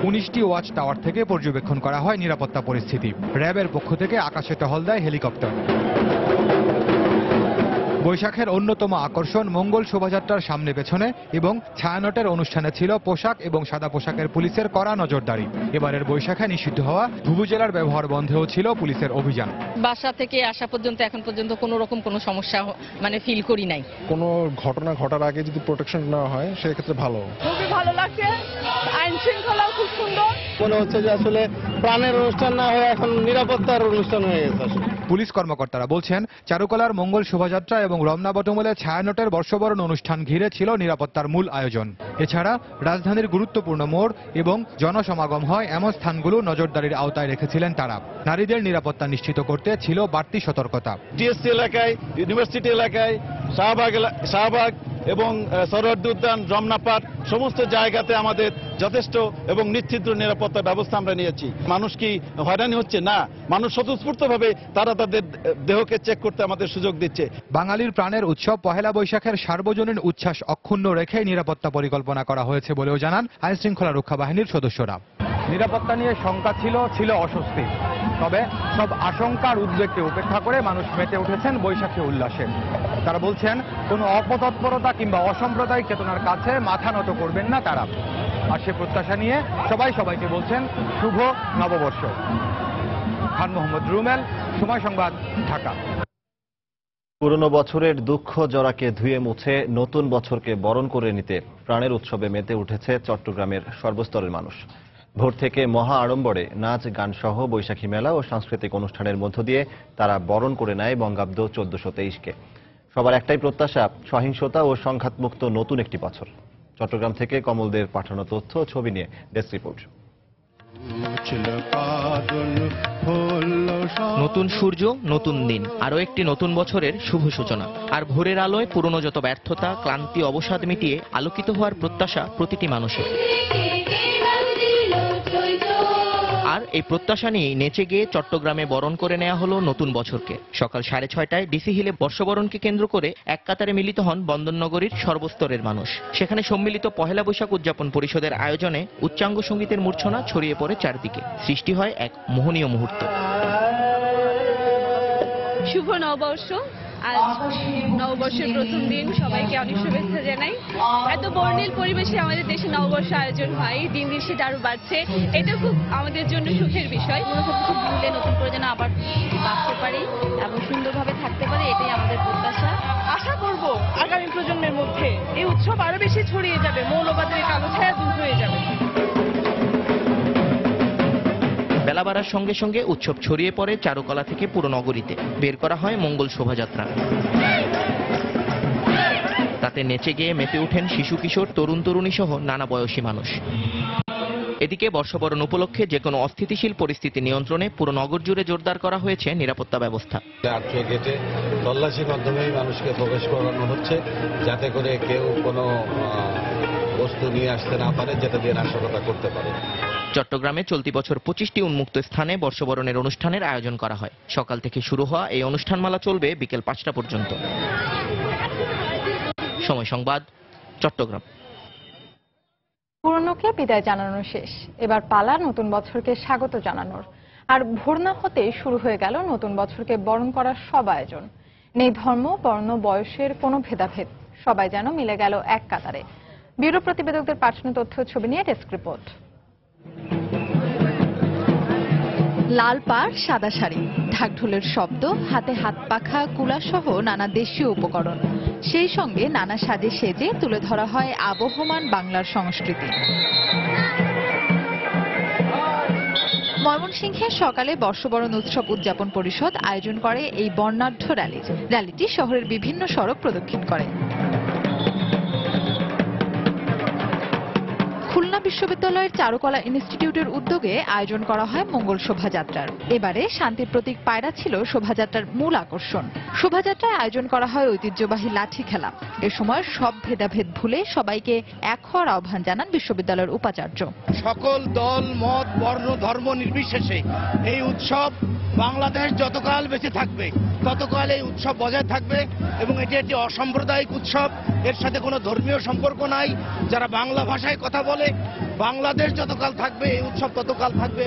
[SPEAKER 20] 19টি ওয়াচ টাওয়ার থেকে পর্যবেক্ষণ করা হয় নিরাপত্তা পরিস্থিতি। র্যাবের পক্ষ থেকে আকাশে টহল দেয় হেলিকপ্টার। বৈশাখের অন্যতম আকর্ষণ মঙ্গল শোভাযাত্রার সামনে পেছনে এবং ছায়ানটের অনুষ্ঠানে ছিল পোশাক এবং সাদা পোশাকের পুলিশের কড়া নজরদারি। এবারের বৈশাখে নিষিদ্ধ হওয়া ভুবুজেলার ব্যবহার বন্ধেও ছিল পুলিশের অভিযান।
[SPEAKER 21] বাসা থেকে আসা পর্যন্ত এখন পর্যন্ত কোনো রকম কোনো সমস্যা ফিল করি নাই।
[SPEAKER 22] কোনো ঘটনা ঘটার আগে যদি প্রোটেকশন নেওয়া হয় সেক্ষেত্রে ভালো।
[SPEAKER 4] খুবই ভালো লাগছে, আইন শৃঙ্খলাও খুব সুন্দর।
[SPEAKER 22] মনে হচ্ছে যে আসলে প্রাণের অনুষ্ঠান না হয়ে এখন নিরাপত্তার অনুষ্ঠান হয়ে গেছে।
[SPEAKER 20] পুলিশ কর্মকর্তারা বলছেন, চারুকলার মঙ্গল শোভাযাত্রা এবং রমনা বটমূলে ছায়ানটের বর্ষবরণ অনুষ্ঠান ঘিরে ছিল নিরাপত্তার মূল আয়োজন। এছাড়া রাজধানীর গুরুত্বপূর্ণ মোড় এবং জনসমাগম হয় এমন স্থানগুলো নজরদারির আওতায় রেখেছিলেন তারা। নারীদের নিরাপত্তা নিশ্চিত করতে ছিল বাড়তি সতর্কতা।
[SPEAKER 22] টিএসসি এলাকায়, ইউনিভার্সিটি এলাকায়, শাহবাগ এবং সরোয়ার্দী উদ্যান, রমনা পার্ক সমস্ত জায়গাতে আমাদের যথেষ্ট এবং নিশ্চিদ্র নিরাপত্তা ব্যবস্থা আমরা নিয়েছি। মানুষ কি হয়রানি হচ্ছে? না, মানুষ স্বতঃস্ফূর্তভাবে তারা তাদের দেহকে চেক করতে আমাদের সুযোগ দিচ্ছে।
[SPEAKER 20] বাঙালির প্রাণের উৎসব পহেলা বৈশাখের সার্বজনীন উচ্ছ্বাস অক্ষুণ্ণ রেখে নিরাপত্তা পরিকল্পনা করা হয়েছে বলেও জানান আইন শৃঙ্খলা রক্ষা বাহিনীর সদস্যরা।
[SPEAKER 23] নিরাপত্তা নিয়ে শঙ্কা ছিল অস্বস্তি। তবে সব আশঙ্কার উদ্বেগকে উপেক্ষা করে মানুষ মেতে উঠেছেন বৈশাখী উল্লাসে। তারা বলছেন, কোনো অপতৎপরতা কিংবা অসাম্প্রদায়িক চেতনার কাছে মাথা নত করবেন না তারা। আর সে প্রত্যাশা নিয়ে সবাইকে বলছেন শুভ নববর্ষ। খান মোহাম্মদ রুমেল, সময় সংবাদ, ঢাকা।
[SPEAKER 2] পুরনো বছরের দুঃখ জরাকে ধুয়ে মুছে নতুন বছরকে বরণ করে নিতে প্রাণের উৎসবে মেতে উঠেছে চট্টগ্রামের সর্বস্তরের মানুষ। ভোর থেকে মহা আড়ম্বরে নাচ গান সহ বৈশাখী মেলা ও সাংস্কৃতিক অনুষ্ঠানের মধ্য দিয়ে তারা বরণ করে নেয় বঙ্গাব্দ 1423-কে। সবার একটাই প্রত্যাশা, সহিংসতা ও সংঘাতমুক্ত নতুন একটি বছর। চট্টগ্রাম থেকে কমলদের পাঠানো তথ্য ও ছবি নিয়ে ডেস্ক রিপোর্ট।
[SPEAKER 3] নতুন সূর্য, নতুন দিন, আরো একটি নতুন বছরের শুভ সূচনা। আর ভোরের আলোয় পুরনো যত ব্যর্থতা, ক্লান্তি, অবসাদ মিটিয়ে আলোকিত হওয়ার প্রত্যাশা প্রতিটি মানুষের। আর এই প্রত্যাশা নিয়ে নেচে গিয়ে চট্টগ্রামে বরণ করে নেওয়া হলো নতুন বছরকে। সকাল 6:30টায় ডিসি হিলে বর্ষবরণকে কেন্দ্র করে এক কাতারে মিলিত হন বন্দরনগরীর সর্বস্তরের মানুষ। সেখানে সম্মিলিত পহেলা বৈশাখ উদযাপন পরিষদের আয়োজনে উচ্চাঙ্গ সঙ্গীতের মূর্ছনা ছড়িয়ে পড়ে চারদিকে। সৃষ্টি হয় এক মোহনীয় মুহূর্ত।
[SPEAKER 5] শুভ নববর্ষ। আজ নববর্ষের প্রথম দিন, সবাইকে অনেক শুভেচ্ছা জানাই। এত বর্ণিল পরিবেশে আমাদের দেশে নববর্ষ আয়োজন হয়, দিন দিন সেটা আরো বাড়ছে। এটা খুব আমাদের জন্য সুখের বিষয়।
[SPEAKER 6] সবকিছু ভুলে নতুন করে যেন আবার বাঁচতে পারি এবং সুন্দরভাবে থাকতে পারি, এটাই আমাদের প্রত্যাশা।
[SPEAKER 4] আশা করব আগামী প্রজন্মের মধ্যে এই উৎসব আরো বেশি ছড়িয়ে যাবে, মৌলবাদের কালো ছায়া দূর হয়ে যাবে।
[SPEAKER 3] বেলা বাড়ার সঙ্গে সঙ্গে উৎসব ছড়িয়ে পড়ে চারুকলা থেকে পুরো নগরীতে। বের করা হয় মঙ্গল শোভাযাত্রা। তাতে নেচে গিয়ে মেতে ওঠেন শিশু কিশোর, তরুণ তরুণী সহ নানা বয়সী মানুষ। এদিকে বর্ষবরণ উপলক্ষে যে কোনো অস্থিতিশীল পরিস্থিতি নিয়ন্ত্রণে পুরো নগর জুড়ে জোরদার করা হয়েছে নিরাপত্তা ব্যবস্থা।
[SPEAKER 7] আটকে গেটে তল্লাশির মাধ্যমে মানুষকে প্রবেশ করানো হচ্ছে, যাতে করে কেউ কোনো বস্তু নিয়ে আসতে না পারে, যেটা দিয়ে নাশকতা করতে পারে।
[SPEAKER 3] চট্টগ্রামে চলতি বছর 25টি উন্মুক্ত স্থানে বর্ষবরণের অনুষ্ঠানের আয়োজন করা হয়। সকাল থেকে শুরু হওয়া এই অনুষ্ঠানমালা চলবে বিকেল 5টা পর্যন্ত। সময় সংবাদ, চট্টগ্রাম।
[SPEAKER 1] পুরনোকে বিদায় জানানো শেষ, এবার পালা নতুন বছরকে স্বাগত জানানোর। আর ভোর না হতেই শুরু হয়ে গেল নতুন বছরকে বরণ করার সব আয়োজন। নেই ধর্ম, বর্ণ, বয়সের কোনো ভেদাভেদ, সবাই যেন মিলে গেল এক কাতারে। ব্যুরো প্রতিবেদকদের পাঠানো তথ্য ছবি নিয়ে ডেস্ক রিপোর্ট। লাল পাড়, সাদা শাড়ি, ঢাকঢোলের শব্দ, হাতে হাত পাখা, কুলা সহ নানা দেশীয় উপকরণ, সেই সঙ্গে নানা সাজে সেজে তুলে ধরা হয় আবহমান বাংলার সংস্কৃতি। ময়মনসিংহে সকালে বর্ষবরণ উৎসব উদযাপন পরিষদ আয়োজন করে এই বর্ণাঢ্য র্যালিটি শহরের বিভিন্ন সড়ক প্রদক্ষিণ করে। খুলনা বিশ্ববিদ্যালয়ের চারুকলা ইনস্টিটিউটের উদ্যোগে আয়োজন করা হয় মঙ্গল শোভাযাত্রার। এবারে শান্তির প্রতীক পায়রা ছিল শোভাযাত্রার মূল আকর্ষণ। শোভাযাত্রায় আয়োজন করা হয় ঐতিহ্যবাহী লাঠি খেলা। এ সময় সব ভেদাভেদ ভুলে সবাইকে এক হওয়ার আহ্বান জানান বিশ্ববিদ্যালয়ের উপাচার্য।
[SPEAKER 24] সকল দল, মত, বর্ণ, ধর্ম নির্বিশেষে এই উৎসব বাংলাদেশ যতকাল বেঁচে থাকবে ততকাল এই উৎসব বজায় থাকবে এবং এটি একটি অসাম্প্রদায়িক উৎসব। এর সাথে কোনো ধর্মীয় সম্পর্ক নাই। যারা বাংলা ভাষায় কথা বলে, বাংলাদেশ যতকাল থাকবে এই উৎসব ততকাল থাকবে।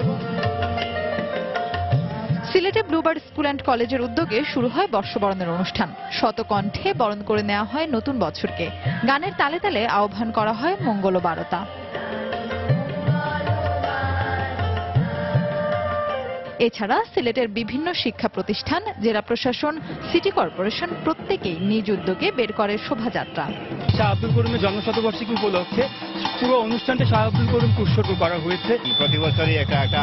[SPEAKER 1] সিলেটে ব্লুবার্ড স্কুল অ্যান্ড কলেজের উদ্যোগে শুরু হয় বর্ষবরণের অনুষ্ঠান। শতকণ্ঠে বরণ করে নেওয়া হয় নতুন বছরকে। গানের তালে তালে আহ্বান করা হয় মঙ্গল বারতা। এছাড়া সিলেটের বিভিন্ন শিক্ষা প্রতিষ্ঠান, জেলা প্রশাসন, সিটি কর্পোরেশন প্রত্যেকেই নিজ উদ্যোগে বের করে শোভাযাত্রা।
[SPEAKER 14] শাহ আব্দুল করিমের জন্মশতবার্ষিকী উপলক্ষে পুরো অনুষ্ঠানটা শাহ আব্দুল করিমকে উৎসর্গ করা হয়েছে।
[SPEAKER 12] প্রতি বছরই একটা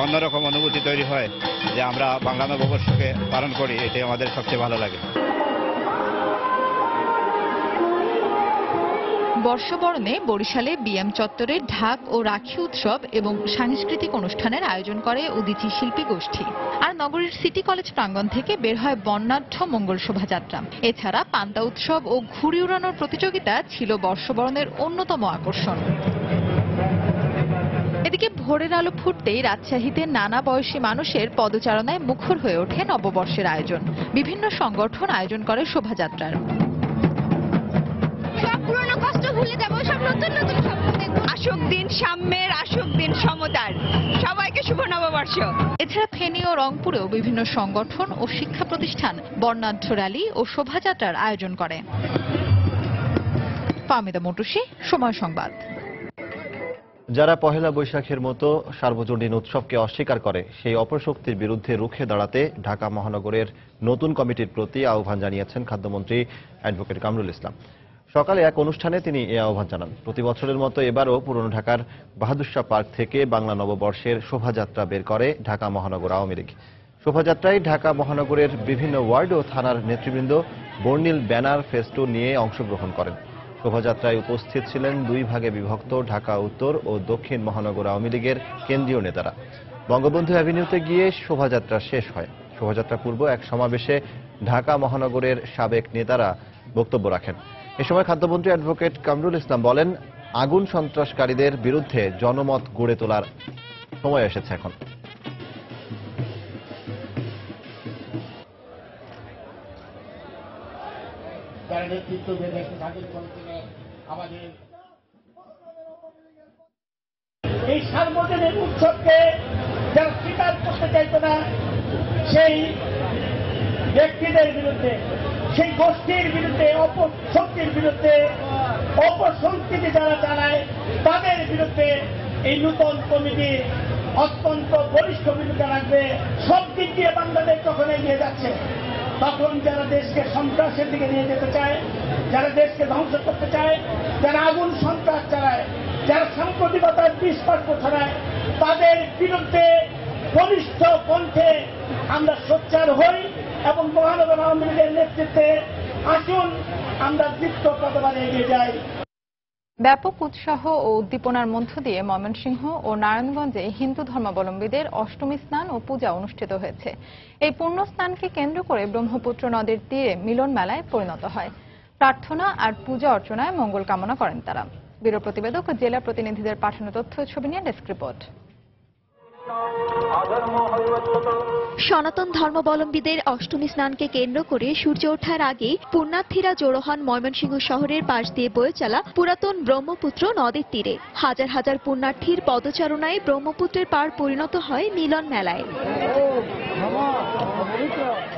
[SPEAKER 12] অন্যরকম অনুভূতি তৈরি হয় যে আমরা বাংলা নববর্ষকে পালন করি, এটাই আমাদের সবচেয়ে ভালো লাগে।
[SPEAKER 1] বর্ষবরণে বরিশালে বিএম চত্বরে ঢাক ও রাখি উৎসব এবং সাংস্কৃতিক অনুষ্ঠানের আয়োজন করে উদীচী শিল্পী গোষ্ঠী। আর নগরীর সিটি কলেজ প্রাঙ্গণ থেকে বের হয় বর্ণাঢ্য মঙ্গল শোভাযাত্রা। এছাড়া পান্তা উৎসব ও ঘুড়ি উড়ানোর প্রতিযোগিতা ছিল বর্ষবরণের অন্যতম আকর্ষণ। এদিকে ভোরের আলো ফুটতেই রাজশাহীতে নানা বয়সী মানুষের পদচারণায় মুখর হয়ে ওঠে নববর্ষের আয়োজন। বিভিন্ন সংগঠন আয়োজন করে শোভাযাত্রার।
[SPEAKER 6] পুরনো কষ্ট ভুলে যাব, সব নতুন নতুন স্বপ্ন দেখব। আসুক দিন সাম্যের, আসুক দিন সমতার। সবাইকে শুভ নববর্ষ।
[SPEAKER 1] এছাড়া ফেনী ও রংপুরেও বিভিন্ন সংগঠন ও শিক্ষা প্রতিষ্ঠান বর্ণাঢ্য র্যালি ও শোভাযাত্রার আয়োজন করে। ফাহমিদা মটুসি, সময় সংবাদ।
[SPEAKER 2] যারা পহেলা বৈশাখের মতো সার্বজনীন উৎসবকে অস্বীকার করে সেই অপশক্তির বিরুদ্ধে রুখে দাঁড়াতে ঢাকা মহানগরের নতুন কমিটির প্রতি আহ্বান জানিয়েছেন খাদ্যমন্ত্রী অ্যাডভোকেট কামরুল ইসলাম। সকালে এক অনুষ্ঠানে তিনি এই আহ্বান জানান। প্রতি বছরের মতো এবারও পুরনো ঢাকার বাহাদুর শাহ পার্ক থেকে বাংলা নববর্ষের শোভাযাত্রা বের করে ঢাকা মহানগর আওয়ামী লীগ। শোভাযাত্রায় ঢাকা মহানগরের বিভিন্ন ওয়ার্ড ও থানার নেতৃবৃন্দ বর্ণিল ব্যানার ফেস্টুন নিয়ে অংশগ্রহণ করেন। শোভাযাত্রায় উপস্থিত ছিলেন দুই ভাগে বিভক্ত ঢাকা উত্তর ও দক্ষিণ মহানগর আওয়ামী লীগের কেন্দ্রীয় নেতারা। বঙ্গবন্ধু অ্যাভিনিউতে গিয়ে শোভাযাত্রা শেষ হয়। শোভাযাত্রা পূর্ব এক সমাবেশে ঢাকা মহানগরের সাবেক নেতারা বক্তব্য রাখেন। এ সময় খাদ্যমন্ত্রী অ্যাডভোকেট কামরুল ইসলাম বলেন, আগুন সন্ত্রাসকারীদের বিরুদ্ধে জনমত গড়ে তোলার সময় এসেছে এখন।
[SPEAKER 17] এই সার্বজনীন উৎসবকে যারা স্বীকার করতে চাইত না, সেই ব্যক্তিদের বিরুদ্ধে, সেই গোষ্ঠীর বিরুদ্ধে, অপশক্তির বিরুদ্ধে, অপসংস্কৃতি যারা চালায় তাদের বিরুদ্ধে এই নতুন কমিটি অত্যন্ত বলিষ্ঠ ভূমিকা রাখবে। সব দিক দিয়ে বাংলাদেশ যখন এগিয়ে যাচ্ছে, তখন যারা দেশকে সন্ত্রাসের দিকে নিয়ে যেতে চায়, যারা দেশকে ধ্বংস করতে চায়, যারা আগুন সন্ত্রাস চালায়, যারা সাম্প্রতিকতার বিস্ফোরণ ছড়ায়, তাদের বিরুদ্ধে বলিষ্ঠ কণ্ঠে আমরা সোচ্চার হই এবং মহানগর আওয়ামী লীগের নেতৃত্বে আসুন আমরা দৃপ্ত পদবারে এগিয়ে যাই।
[SPEAKER 1] ব্যাপক উৎসাহ ও উদ্দীপনার মধ্য দিয়ে ময়মনসিংহ ও নারায়ণগঞ্জে হিন্দু ধর্মাবলম্বীদের অষ্টমী স্নান ও পূজা অনুষ্ঠিত হয়েছে। এই পুণ্য স্নানকে কেন্দ্র করে ব্রহ্মপুত্র নদীর তীরে মিলন মেলায় পরিণত হয়। প্রার্থনা আর পূজা অর্চনায় মঙ্গল কামনা করেন তারা। ব্যুরো প্রতিবেদক ও জেলা প্রতিনিধিদের পাঠানো তথ্য ছবি নিয়ে ডেস্ক রিপোর্ট।
[SPEAKER 8] সনাতন ধর্মাবলম্বীদের অষ্টমী স্নানকে কেন্দ্র করে সূর্য ওঠার আগেই পুণ্যার্থীরা জড়ো হন ময়মনসিংহ শহরের পাশ দিয়ে বয়ে চলা পুরাতন ব্রহ্মপুত্র নদীর তীরে। হাজার হাজার পুণ্যার্থীর পদচারণায় ব্রহ্মপুত্রের পাড় পরিণত হয় মিলন মেলায়।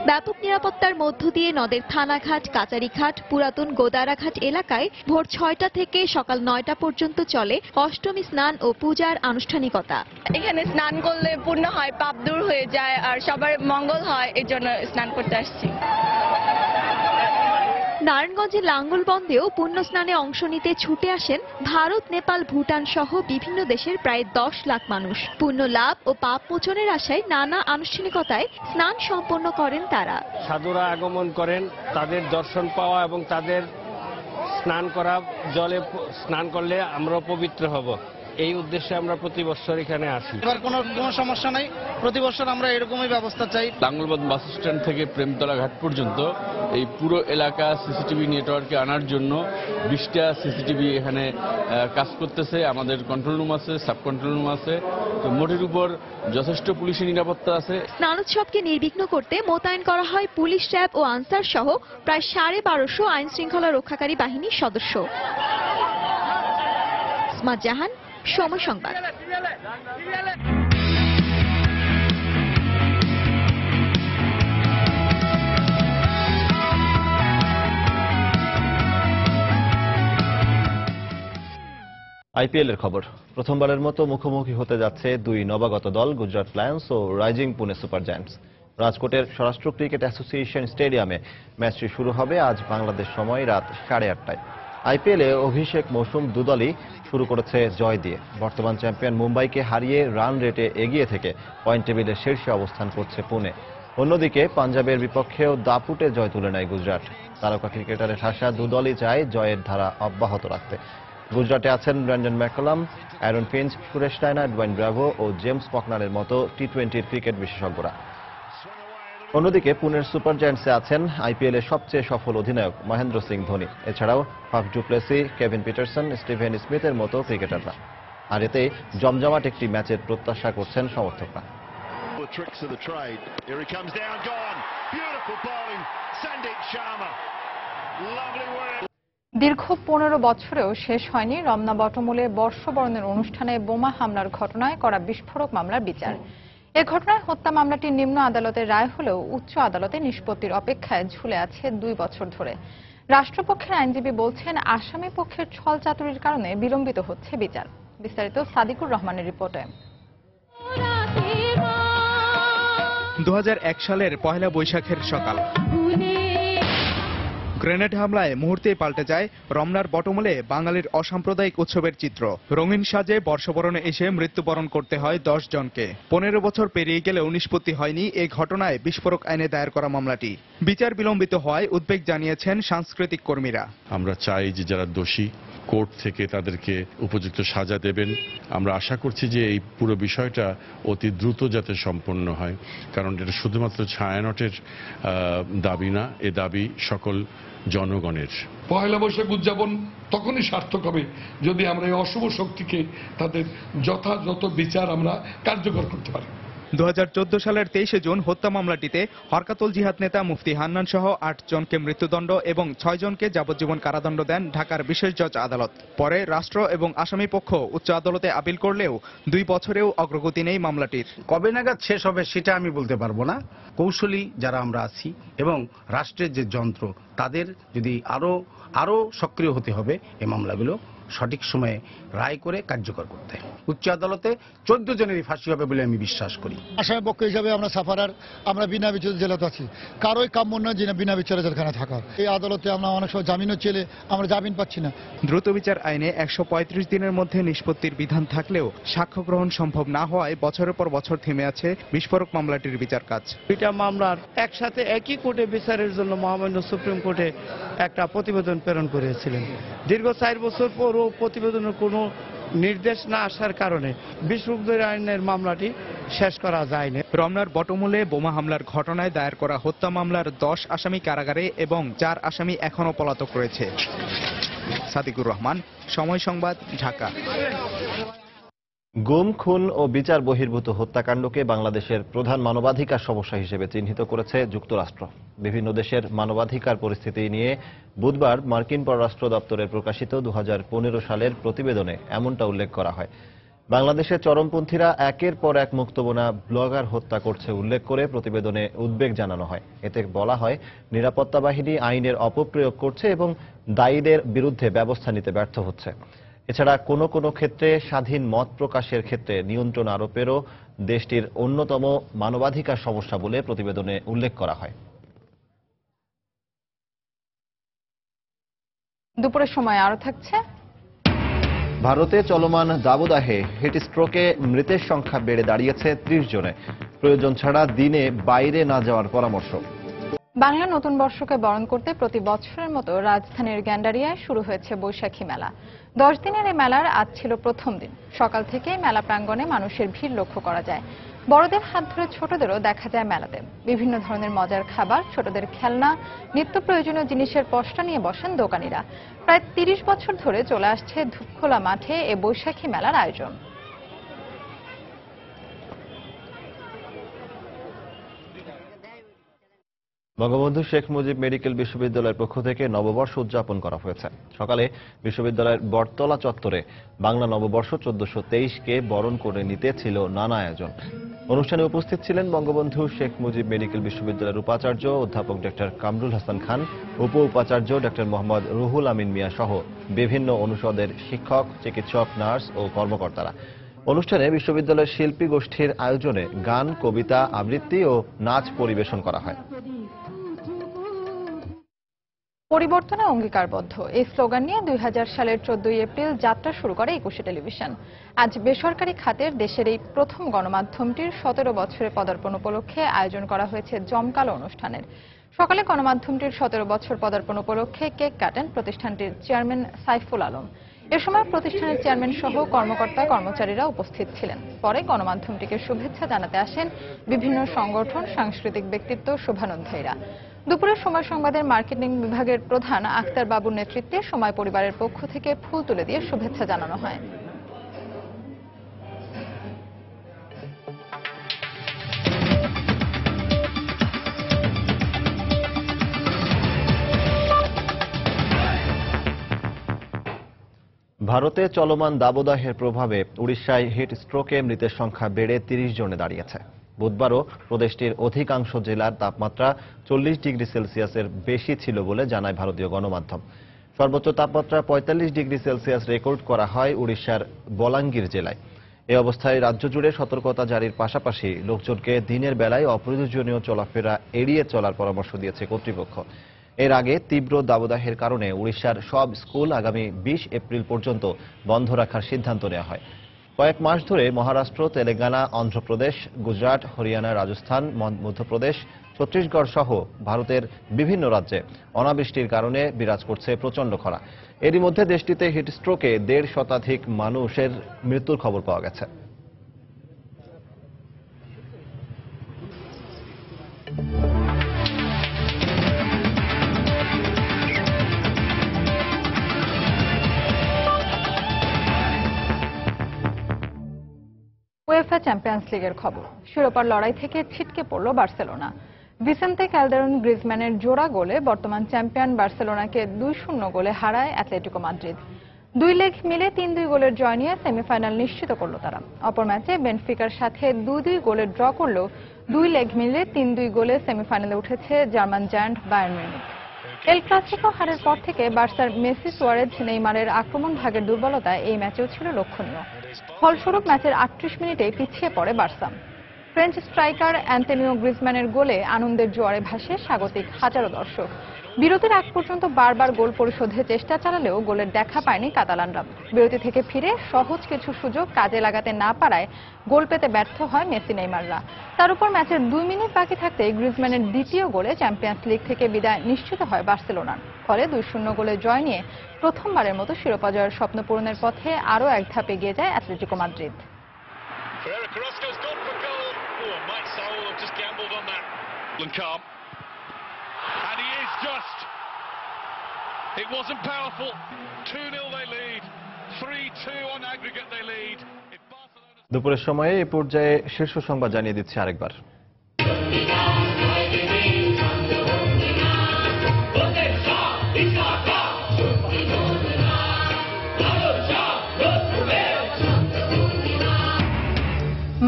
[SPEAKER 8] ব্যাপক নিরাপত্তার মধ্য দিয়ে নদের থানাঘাট, কাচারিঘাট, পুরাতন গোদারাঘাট এলাকায় ভোর 6টা থেকে সকাল 9টা পর্যন্ত চলে অষ্টমী স্নান ও পূজার আনুষ্ঠানিকতা।
[SPEAKER 5] এখানে স্নান করলে পূর্ণ হয়, পাপ দূর হয়ে যায় আর সবার মঙ্গল হয়, এর জন্য স্নান করতে আসছি।
[SPEAKER 8] নারায়ণগঞ্জের লাঙ্গলবন্দেও পুণ্য স্নানে অংশ নিতে ছুটে আসেন ভারত, নেপাল, ভুটান সহ বিভিন্ন দেশের প্রায় 10 লাখ মানুষ। পুণ্য লাভ ও পাপ মোচনের আশায় নানা আনুষ্ঠানিকতায় স্নান সম্পন্ন করেন তারা।
[SPEAKER 11] সাধুরা আগমন করেন, তাদের দর্শন পাওয়া এবং তাদের স্নান করা, জলে স্নান করলে আমরাও পবিত্র হব, এই উদ্দেশ্যে আমরা প্রতি বছর এখানে আসি।
[SPEAKER 13] এবার কোনো সমস্যা নাই, প্রতি বছর আমরা এরকমই ব্যবস্থা চাই।
[SPEAKER 15] লাঙ্গলবাদ বাস স্ট্যান্ড থেকে প্রেমতলা ঘাট পর্যন্ত এই পুরো এলাকা সিসিটিভি নেটওয়ার্কে আনার জন্য 20টা সিসিটিভি এখানে কাজ করতেছে। আমাদের কন্ট্রোল রুম আছে, সাব কন্ট্রোল রুম আছে, তো মোটের উপর যথেষ্ট পুলিশি নিরাপত্তা আছে।
[SPEAKER 8] স্নানোৎসবকে নির্বিঘ্ন করতে মোতায়েন করা হয় পুলিশ, র্যাব ও আনসার সহ প্রায় 1250 আইন শৃঙ্খলা রক্ষাকারী বাহিনীর সদস্য। ইসমাত জাহান, সময় সংবাদ।
[SPEAKER 2] আইপিএল এর খবর। প্রথমবারের মতো মুখোমুখি হতে যাচ্ছে দুই নবাগত দল, গুজরাট লায়ন্স ও রাইজিং পুনে সুপার জায়ান্টস। রাজকোটের স্বরাষ্ট্র ক্রিকেট অ্যাসোসিয়েশন স্টেডিয়ামে ম্যাচটি শুরু হবে আজ বাংলাদেশ সময় রাত 8:30টায়। আইপিএলে অভিষেক মৌসুম দুদলই শুরু করেছে জয় দিয়ে। বর্তমান চ্যাম্পিয়ন মুম্বাইকে হারিয়ে রান রেটে এগিয়ে থেকে পয়েন্ট টেবিলের শীর্ষে অবস্থান করছে পুনে। অন্যদিকে পাঞ্জাবের বিপক্ষেও দাপুটে জয় তুলে নেয় গুজরাট। তারকা ক্রিকেটারের ভাষা দুদলই চায় জয়ের ধারা অব্যাহত রাখতে। গুজরাটে আছেন Brendon McCullum, Aaron Finch, Suresh Raina, Dwayne Bravo ও জেমস ফকনারের মতো টি-20 ক্রিকেট বিশেষজ্ঞরা। অন্যদিকে পুনের সুপার জায়ান্টসে আছেন আইপিএলের সবচেয়ে সফল অধিনায়ক মহেন্দ্র সিং ধোনি। এছাড়াও Faf du Plessis, Kevin Pietersen, Steven স্মিথের মতো ক্রিকেটাররা। আর এতে জমজমাট একটি ম্যাচের প্রত্যাশা করছেন সমর্থকরা।
[SPEAKER 1] দীর্ঘ 15 বছরেও শেষ হয়নি রমনা বটমূলে বর্ষবরণের অনুষ্ঠানে বোমা হামলার ঘটনায় করা বিস্ফোরক মামলার বিচার। এ ঘটনায় হত্যা মামলাটি নিম্ন আদালতের রায় হলেও উচ্চ আদালতে নিষ্পত্তির অপেক্ষায় ঝুলে আছে 2 বছর ধরে। রাষ্ট্রপক্ষের আইনজীবী বলছেন, আসামি পক্ষের ছলচাতুরির কারণে বিলম্বিত হচ্ছে বিচার। বিস্তারিত সাদিকুর রহমানের রিপোর্টে।
[SPEAKER 9] 2001 সালের পহেলা বৈশাখের সকাল। গ্রেনেড হামলায় মুহূর্তেই পাল্টে যায় রমনার বটমূলে বাঙালির অসাম্প্রদায়িক উৎসবের চিত্র। রঙিন সাজে বর্ষবরণে এসে মৃত্যুবরণ করতে হয় 10 জনকে। 15 বছর পেরিয়ে গেলেও নিষ্পত্তি হয়নি এই ঘটনায় বিস্ফোরক আইনে দায়ের করা মামলাটি। বিচার বিলম্বিত হওয়ায় উদ্বেগ জানিয়েছেন সাংস্কৃতিক কর্মীরা।
[SPEAKER 10] আমরা চাই যে যারা দোষী কোর্ট থেকে তাদেরকে উপযুক্ত সাজা দেবেন। আমরা আশা করছি যে এই পুরো বিষয়টা অতি দ্রুত যাতে সম্পন্ন হয়, কারণ এটা শুধুমাত্র ছায়ানটের দাবি না, এ দাবি সকল জনগণের।
[SPEAKER 16] পয়লা বৈশাখ উদযাপন তখনই সার্থক হবে যদি আমরা এই অশুভ শক্তিকে তাদের যথাযথ বিচার আমরা কার্যকর করতে পারি।
[SPEAKER 9] 2014 সালের 23 জুন হত্যা মামলাটিতে হরকাতুল জিহাদ নেতা মুফতি হান্নান সহ 8 জনকে মৃত্যুদণ্ড এবং 6 জনকে যাবজ্জীবন কারাদণ্ড দেন ঢাকার বিশেষ জজ আদালত। পরে রাষ্ট্র এবং আসামি পক্ষ উচ্চ আদালতে আপিল করলেও 2 বছরেও অগ্রগতি নেই মামলাটির।
[SPEAKER 24] কবে নাগাদ শেষ হবে সেটা আমি বলতে পারবো না। কৌশলী যারা আমরা আছি এবং রাষ্ট্রের যে যন্ত্র তাদের যদি আরো সক্রিয় হতে হবে এই মামলাগুলো সঠিক সময়ে রায় করে কার্যকর করতে। উচ্চ আদালতে 14 জনেরই ফাঁসি হবে বলে আমি বিশ্বাস করি।
[SPEAKER 19] আসামি পক্ষ হিসাবে আমরা সাফারার, আমরা বিনা বিচারে জেলাতে আছি। কারোই কাম্য নয় যে বিনা বিচারে জেলখানে থাকা। এই আদালতে আমরা অনেক সময় জামিনও চেলে আমরা জামিন পাচ্ছি না।
[SPEAKER 9] দ্রুত বিচার আইনে 135 দিনের মধ্যে নিষ্পত্তির বিধান থাকলেও সাক্ষ্য গ্রহণ সম্ভব না হওয়ায় বছরের পর বছর থেমে আছে বিস্ফোরক মামলাটির বিচার কাজ।
[SPEAKER 25] দুইটা মামলার একসাথে একই কোর্টে বিচারের জন্য মহামান্য সুপ্রিম কোর্টে একটা প্রতিবেদন প্রেরণ করেছিলেন। দীর্ঘ 4 বছর পরও প্রতিবেদনের কোনো নির্দেশ না আসার কারণে বিস্ফোরক আইনের মামলাটি শেষ করা যায়নি।
[SPEAKER 9] রমনার বটমূলে বোমা হামলার ঘটনায় দায়ের করা হত্যা মামলার 10 আসামি কারাগারে এবং 4 আসামি এখনও পলাতক রয়েছে। সাদিকুর রহমান, সময় সংবাদ, ঢাকা।
[SPEAKER 2] গুম, খুন ও বিচার বহির্ভূত হত্যাকাণ্ডকে বাংলাদেশের প্রধান মানবাধিকার সমস্যা হিসেবে চিহ্নিত করেছে যুক্তরাষ্ট্র। বিভিন্ন দেশের মানবাধিকার পরিস্থিতি নিয়ে বুধবার মার্কিন পররাষ্ট্র দপ্তরের প্রকাশিত 2015 সালের প্রতিবেদনে এমনটা উল্লেখ করা হয়। বাংলাদেশের চরমপন্থীরা একের পর এক মুক্তবনা ব্লগার হত্যা করছে উল্লেখ করে প্রতিবেদনে উদ্বেগ জানানো হয়। এতে বলা হয়, নিরাপত্তা বাহিনী আইনের অপপ্রয়োগ করছে এবং দায়ীদের বিরুদ্ধে ব্যবস্থা নিতে ব্যর্থ হচ্ছে। এছাড়া কোনো কোনো ক্ষেত্রে স্বাধীন মত প্রকাশের ক্ষেত্রে নিয়ন্ত্রণ আরোপেরও দেশটির অন্যতম মানবাধিকার সমস্যা বলে প্রতিবেদনে উল্লেখ করা হয়।
[SPEAKER 1] দুপুরের সময় আরো থাকছে।
[SPEAKER 2] ভারতে চলমান দাবদাহে হিট স্ট্রোকে মৃতের সংখ্যা বেড়ে দাঁড়িয়েছে 30 জনে। প্রয়োজন ছাড়া দিনে বাইরে না যাওয়ার পরামর্শ।
[SPEAKER 1] বাংলা নতুন বর্ষকে বরণ করতে প্রতি বছরের মতো রাজধানীর গ্যান্ডারিয়ায় শুরু হয়েছে বৈশাখী মেলা। 10 দিনের এই মেলার আজ ছিল প্রথম দিন। সকাল থেকে মেলা প্রাঙ্গণে মানুষের ভিড় লক্ষ্য করা যায়। বড়দের হাত ধরে ছোটদেরও দেখা যায় মেলাতে। বিভিন্ন ধরনের মজার খাবার, ছোটদের খেলনা, নিত্য প্রয়োজনীয় জিনিসের পসরা নিয়ে বসেন দোকানিরা। প্রায় 30 বছর ধরে চলে আসছে ধূপখোলা মাঠে এ বৈশাখী মেলার আয়োজন।
[SPEAKER 2] বঙ্গবন্ধু শেখ মুজিব মেডিকেল বিশ্ববিদ্যালয়ের পক্ষ থেকে নববর্ষ উদযাপন করা হয়েছে। সকালে বিশ্ববিদ্যালয়ের বটতলা চত্বরে বাংলা নববর্ষ 1423-কে বরণ করে নিতে ছিল নানা আয়োজন। অনুষ্ঠানে উপস্থিত ছিলেন বঙ্গবন্ধু শেখ মুজিব মেডিকেল বিশ্ববিদ্যালয়ের উপাচার্য অধ্যাপক ডক্টর কামরুল হাসান খান, উপ উপাচার্য ডক্টর মোহাম্মদ রুহুল আমিন মিয়া সহ বিভিন্ন অনুষদের শিক্ষক, চিকিৎসক, নার্স ও কর্মকর্তারা। অনুষ্ঠানে বিশ্ববিদ্যালয়ের শিল্পী গোষ্ঠীর আয়োজনে গান, কবিতা, আবৃত্তি ও নাচ পরিবেশন করা হয়।
[SPEAKER 1] পরিবর্তনে অঙ্গীকারবদ্ধ এই স্লোগান নিয়ে 2000 সালের 14 এপ্রিল যাত্রা শুরু করে 21 টেলিভিশন। আজ বেসরকারি খাতের দেশের এই প্রথম গণমাধ্যমটির 17 বছরের পদার্পণ উপলক্ষে আয়োজন করা হয়েছে জমকালো অনুষ্ঠানের। সকালে গণমাধ্যমটির 17 বছর পদার্পণ উপলক্ষে কেক কাটেন প্রতিষ্ঠানটির চেয়ারম্যান সাইফুল আলম। এ সময় প্রতিষ্ঠানের চেয়ারম্যান সহ কর্মকর্তা কর্মচারীরা উপস্থিত ছিলেন। পরে গণমাধ্যমটিকে শুভেচ্ছা জানাতে আসেন বিভিন্ন সংগঠন, সাংস্কৃতিক ব্যক্তিত্ব, শুভানুধ্যায়ীরা। দুপুরের সময় সংবাদের মার্কেটিং বিভাগের প্রধান আক্তার বাবুর নেতৃত্বে সময় পরিবারের পক্ষ থেকে ফুল তুলে দিয়ে শুভেচ্ছা জানানো হয়।
[SPEAKER 2] ভারতে চলমান দাবদাহের প্রভাবে উড়িষ্যায় হিট স্ট্রোকে মৃতের সংখ্যা বেড়ে 30 জনে দাঁড়িয়েছে। বুধবারও প্রদেশটির অধিকাংশ জেলার তাপমাত্রা 40 ডিগ্রি সেলসিয়াসের বেশি ছিল বলে জানায় ভারতীয় গণমাধ্যম। সর্বোচ্চ তাপমাত্রা ৪৫ ডিগ্রি সেলসিয়াস রেকর্ড করা হয় উড়িষ্যার বলাঙ্গীর জেলায়। এই অবস্থায় রাজ্য জুড়ে সতর্কতা জারির পাশাপাশি লোকজনকে দিনের বেলায় অপ্রয়োজনীয় চলাফেরা এড়িয়ে চলার পরামর্শ দিয়েছে কর্তৃপক্ষ। এর আগে তীব্র দাবদাহের কারণে উড়িষ্যার সব স্কুল আগামী ২০ এপ্রিল পর্যন্ত বন্ধ রাখার সিদ্ধান্ত নেওয়া হয়। কয়েক মাস ধরে মহারাষ্ট্র, তেলেঙ্গানা, অন্ধ্রপ্রদেশ, গুজরাট, হরিয়ানা, রাজস্থান, মধ্যপ্রদেশ, ছত্তিশগড় সহ ভারতের বিভিন্ন রাজ্যে অনাবৃষ্টির কারণে বিরাজ করছে প্রচণ্ড খরা। এরই মধ্যে দেশটিতে হিটস্ট্রোকে ১৫০ শতাধিক মানুষের মৃত্যুর খবর পাওয়া গেছে।
[SPEAKER 1] উয়েফা চ্যাম্পিয়ন্স লিগের খবর। শিরোপার লড়াই থেকে ছিটকে পড়ল বার্সেলোনা। ভিসেন্তে ক্যালদেরন গ্রিজম্যানের জোড়া গোলে বর্তমান চ্যাম্পিয়ন বার্সেলোনাকে ২-০ গোলে হারায় অ্যাটলেটিকো মাদ্রিদ। ২ লেগ মিলে ৩-২ গোলের জয় নিয়ে সেমিফাইনাল নিশ্চিত করল তারা। অপর ম্যাচে বেনফিকার সাথে ২-২ গোলে ড্র করলেও ২ লেগ মিলে ৩-২ গোলে সেমিফাইনালে উঠেছে German giant Bayern Munich. El Clasico হারের পর থেকে বার্সার মেসি, সুয়ারেজ, নেইমারের আক্রমণ ভাগের দুর্বলতা এই ম্যাচেও ছিল লক্ষণীয়। ফলস্বরূপ ম্যাচের ৩৮ মিনিটে পিছিয়ে পড়ে বার্সা। ফ্রেঞ্চ স্ট্রাইকার অ্যান্টনিও গ্রিজম্যানের গোলে আনন্দের জোয়ারে ভাসে স্বাগতিক হাজারো দর্শক। বিরতির আগ পর্যন্ত বারবার গোল পরিশোধের চেষ্টা চালালেও গোলের দেখা পায়নি কাতালানরা। বিরতি থেকে ফিরে সহজ কিছু সুযোগ কাজে লাগাতে না পারায় গোল পেতে ব্যর্থ হয় মেসি, নেইমাররা। তার উপর ম্যাচের ২ মিনিট বাকি থাকতে গ্রিজম্যানের দ্বিতীয় গোলে চ্যাম্পিয়ন্স লিগ থেকে বিদায় নিশ্চিত হয় বার্সেলোনার। ফলে ২-০ গোলে জয় নিয়ে প্রথমবারের মতো শিরোপা জয়ের স্বপ্ন পূরণের পথে আরও এক ধাপ এগিয়ে যায় Atletico Madrid.
[SPEAKER 18] It wasn't powerful. 2-0 they lead. 3-2 on aggregate they lead.
[SPEAKER 2] দুপুরের সময়ে এই পর্যায়ে শীর্ষ সংবাদ জানিয়ে দিচ্ছি আরেকবার।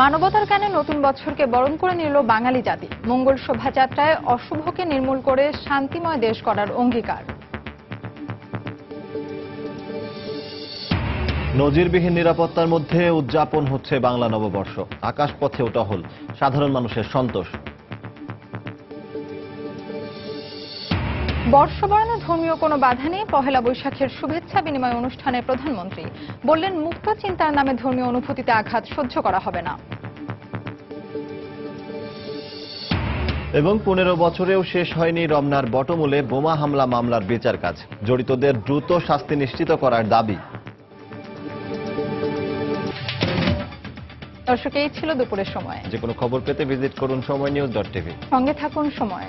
[SPEAKER 1] মানবতার গানে নতুন বছরকে বরণ করে নিল বাঙালি জাতি। মঙ্গল শোভাযাত্রায় অশুভকে নির্মূল করে শান্তিময় দেশ গড়ার অঙ্গীকার।
[SPEAKER 2] নজিরবিহীন নিরাপত্তার মধ্যে উদযাপন হচ্ছে বাংলা নববর্ষ। আকাশপথেও টহল, সাধারণ মানুষের সন্তোষ।
[SPEAKER 1] বর্ষবরণে ধর্মীয় কোনো বাধা নেই। পহেলা বৈশাখের শুভেচ্ছা বিনিময় অনুষ্ঠানে প্রধানমন্ত্রী বললেন, মুক্ত চিন্তার নামে ধর্মীয় অনুভূতিতে আঘাত সহ্য করা হবে না।
[SPEAKER 2] এবং ১৫ বছরেও শেষ হয়নি রমনার বটমূলে বোমা হামলা মামলার বিচার কাজ। জড়িতদের দ্রুত শাস্তি নিশ্চিত করার দাবি।
[SPEAKER 1] দর্শক, এই ছিল দুপুরের সময়।
[SPEAKER 2] যে কোনো খবর পেতে ভিজিট করুন সময়নিউজ.tv।
[SPEAKER 1] সঙ্গে থাকুন সময়।